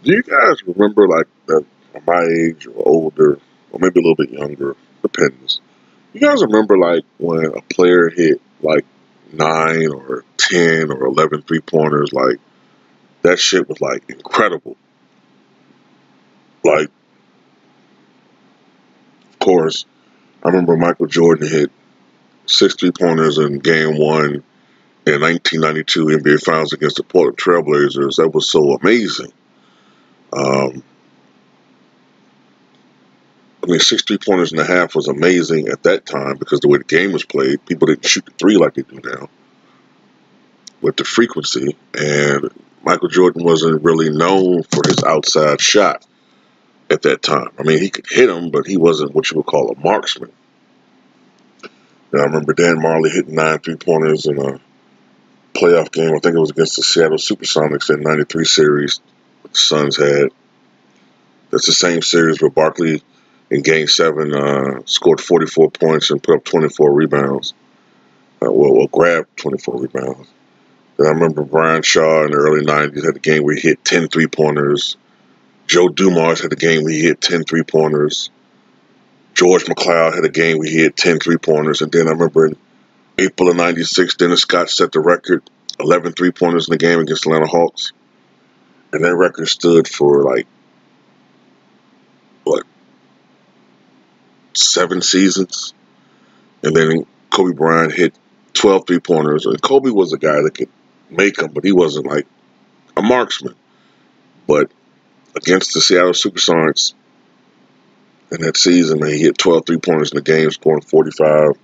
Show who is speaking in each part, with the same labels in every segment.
Speaker 1: Do you guys remember, like, that my age or older, or maybe a little bit younger, depends. You guys remember, like, when a player hit, like, 9 or 10 or 11 3-pointers? Like, that shit was, like, incredible. Like, of course, I remember Michael Jordan hit 6 3-pointers in game one in 1992 NBA Finals against the Portland Trailblazers. That was so amazing. Um, I mean, 6 3-pointers and a half was amazing at that time because the way the game was played, people didn't shoot the three like they do now with the frequency. And Michael Jordan wasn't really known for his outside shot at that time. I mean, he could hit them, but he wasn't what you would call a marksman. And I remember Dan Marley hitting 9 3-pointers in a playoff game. I think it was against the Seattle Supersonics in '93 series the Suns had. That's the same series where Barkley in Game 7 scored 44 points and put up 24 rebounds. Well, grabbed 24 rebounds. Then I remember Brian Shaw in the early '90s had a game where he hit 10 3-pointers. Joe Dumars had a game where he hit 10 3-pointers. George McLeod had a game where he hit 10 3-pointers. And then I remember in April of '96, Dennis Scott set the record, 11 3-pointers in the game against the Atlanta Hawks. And that record stood for like, what, 7 seasons. And then Kobe Bryant hit 12 3-pointers. And Kobe was a guy that could make them, but he wasn't like a marksman. But against the Seattle Supersonics in that season, man, he hit 12 3-pointers in the game, scoring 45.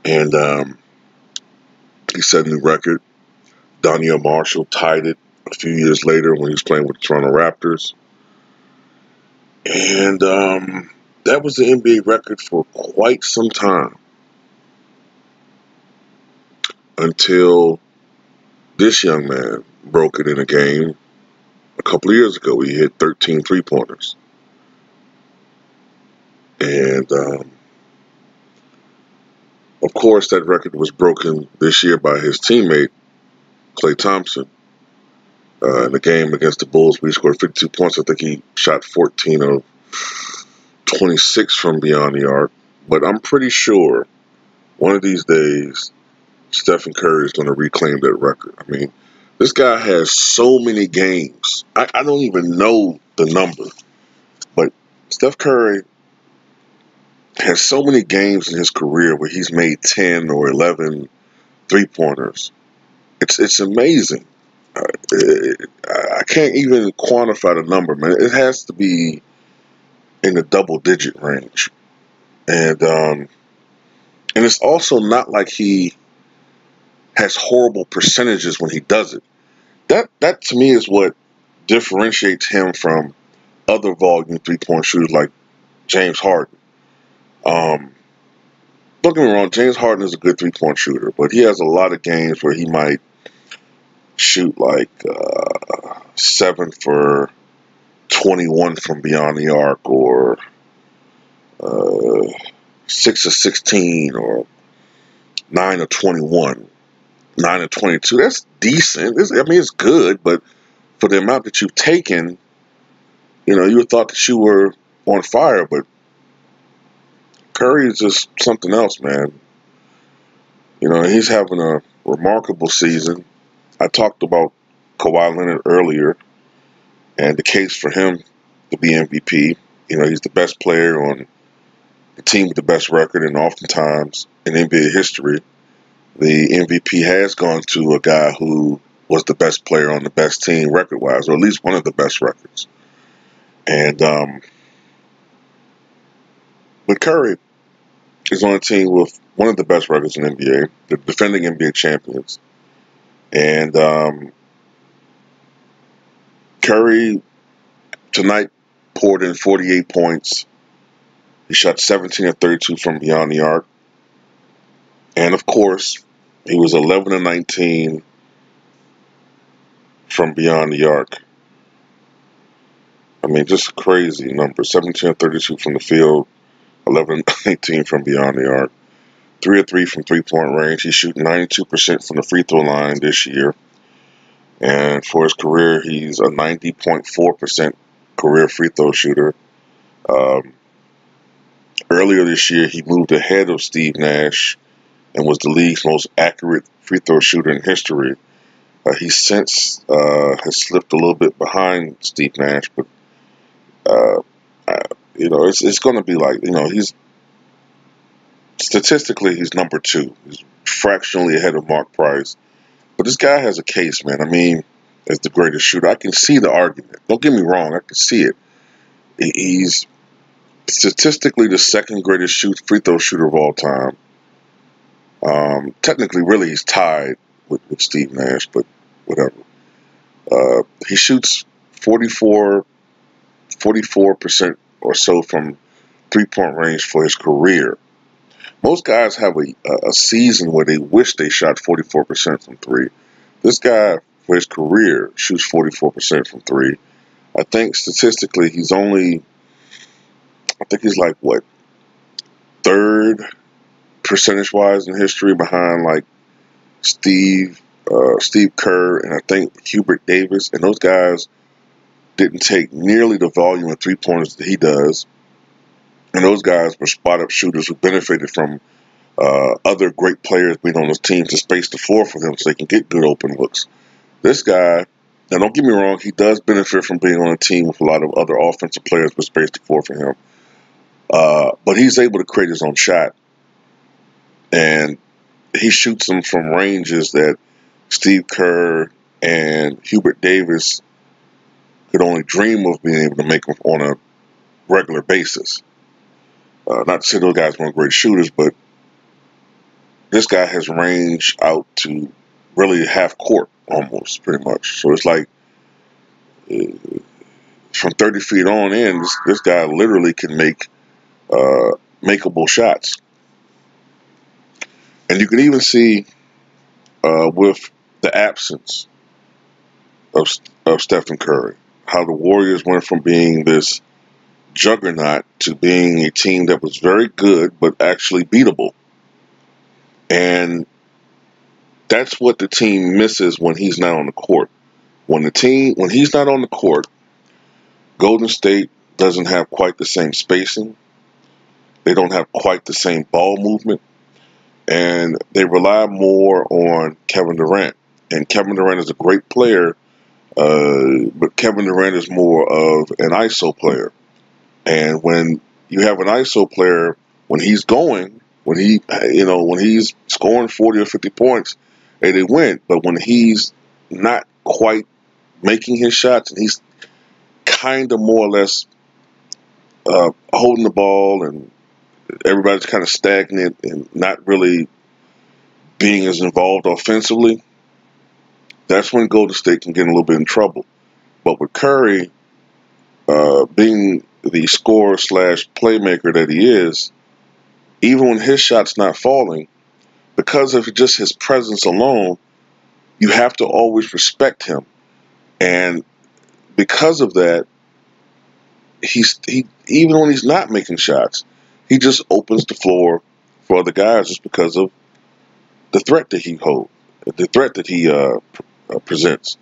Speaker 1: And he set a new record. Donnell Marshall tied it a few years later when he was playing with the Toronto Raptors. And that was the NBA record for quite some time until this young man broke it in a game a couple of years ago. He hit 13 3-pointers. And, of course, that record was broken this year by his teammate, Klay Thompson. In the game against the Bulls, where he scored 52 points. I think he shot 14 of 26 from beyond the arc. But I'm pretty sure one of these days, Stephen Curry is going to reclaim that record. I mean, this guy has so many games. I don't even know the number. But Steph Curry has so many games in his career where he's made 10 or 11 3-pointers. It's amazing. I can't even quantify the number, man. It has to be in the double-digit range. And it's also not like he has horrible percentages when he does it. That to me is what differentiates him from other volume 3-point shooters like James Harden. Don't get me wrong, James Harden is a good 3-point shooter, but he has a lot of games where he might shoot like 7 for 21 from beyond the arc, or 6 of 16, or 9 of 21, 9 of 22. That's decent. It's good, but for the amount that you've taken, you would have thought that you were on fire. But Curry is just something else, man. He's having a remarkable season. I talked about Kawhi Leonard earlier and the case for him to be MVP. He's the best player on the team with the best record, and oftentimes in NBA history, the MVP has gone to a guy who was the best player on the best team record-wise, or at least one of the best records. And but Curry is on a team with one of the best records in the NBA, the defending NBA champions. And Curry tonight poured in 48 points. He shot 17 of 32 from beyond the arc. And, of course, he was 11 of 19 from beyond the arc. I mean, just crazy number. 17 of 32 from the field, 11 of 19 from beyond the arc. 3 of 3 from 3-point range. He's shooting 92% from the free throw line this year. And for his career, he's a 90.4% career free throw shooter. Um, Earlier this year, he moved ahead of Steve Nash and was the league's most accurate free throw shooter in history. He since has slipped a little bit behind Steve Nash, but uh, it's going to be like, he's statistically he's number two. He's fractionally ahead of Mark Price, but this guy has a case, man. I mean, as the greatest shooter, I can see the argument. Don't get me wrong, I can see it. He's statistically the second greatest free throw shooter of all time. Technically, really, he's tied with Steve Nash, but whatever. He shoots 44% or so from 3-point range for his career. Most guys have a season where they wish they shot 44% from three. This guy, for his career, shoots 44% from three. I think statistically, he's like, what, third percentage-wise in history behind, like, Steve Kerr, and I think Hubert Davis. And those guys didn't take nearly the volume of three-pointers that he does. And those guys were spot-up shooters who benefited from other great players being on his team to space the floor for them so they can get good open looks. This guy, now don't get me wrong, he does benefit from being on a team with a lot of other offensive players who space the floor for him. But he's able to create his own shot. And he shoots them from ranges that Steve Kerr and Hubert Davis could only dream of being able to make them on a regular basis. Not to say those guys weren't great shooters, but this guy has range out to really half court almost, pretty much. So it's like from 30 feet on in, this guy literally can make makeable shots. And you can even see with the absence of Stephen Curry, how the Warriors went from being this juggernaut to being a team that was very good but actually beatable. And that's what the team misses when he's not on the court. When he's not on the court, Golden State doesn't have quite the same spacing. They don't have quite the same ball movement. And they rely more on Kevin Durant. And Kevin Durant is a great player, but Kevin Durant is more of an ISO player. And when you have an ISO player, when he's scoring 40 or 50 points, they win. But when he's not quite making his shots and he's kind of more or less holding the ball and everybody's kind of stagnant and not really being as involved offensively, that's when Golden State can get a little bit in trouble. But with Curry being the scorer / playmaker that he is, even when his shot's not falling, because of just his presence alone, you have to always respect him. And because of that, he even when he's not making shots, he just opens the floor for other guys just because of the threat that he holds, the threat that he presents.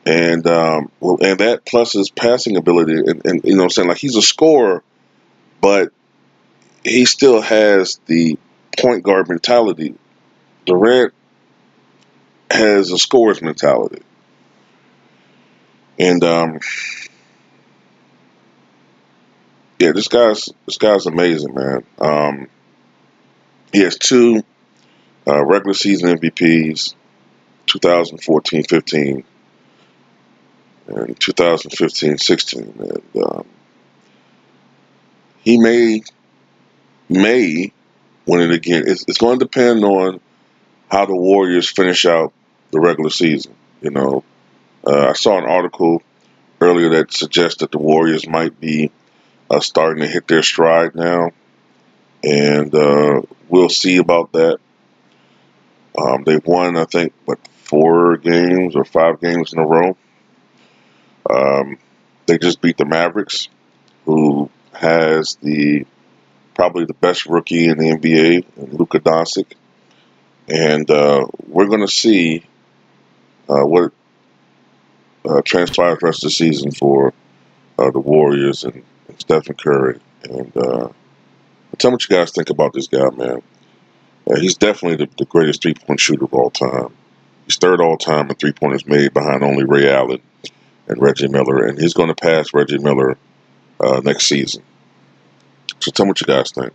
Speaker 1: And that plus his passing ability, and you know what I'm saying, like, he's a scorer, but he still has the point guard mentality. Durant has a scorer's mentality. And yeah, this guy's amazing, man. He has two regular season MVPs, 2014-15 and 2015-16. And he may win it again. It's going to depend on how the Warriors finish out the regular season. You know, I saw an article earlier that suggests that the Warriors might be starting to hit their stride now, and we'll see about that. They've won, I think, 4 games or 5 games in a row. They just beat the Mavericks, who has probably the best rookie in the NBA, Luka Doncic. And we're going to see what transpires the rest of the season for the Warriors and Stephen Curry. And tell me what you guys think about this guy, man. He's definitely the greatest three-point shooter of all time. He's third all time in three-pointers made behind only Ray Allen and Reggie Miller, and he's going to pass Reggie Miller next season. So tell me what you guys think.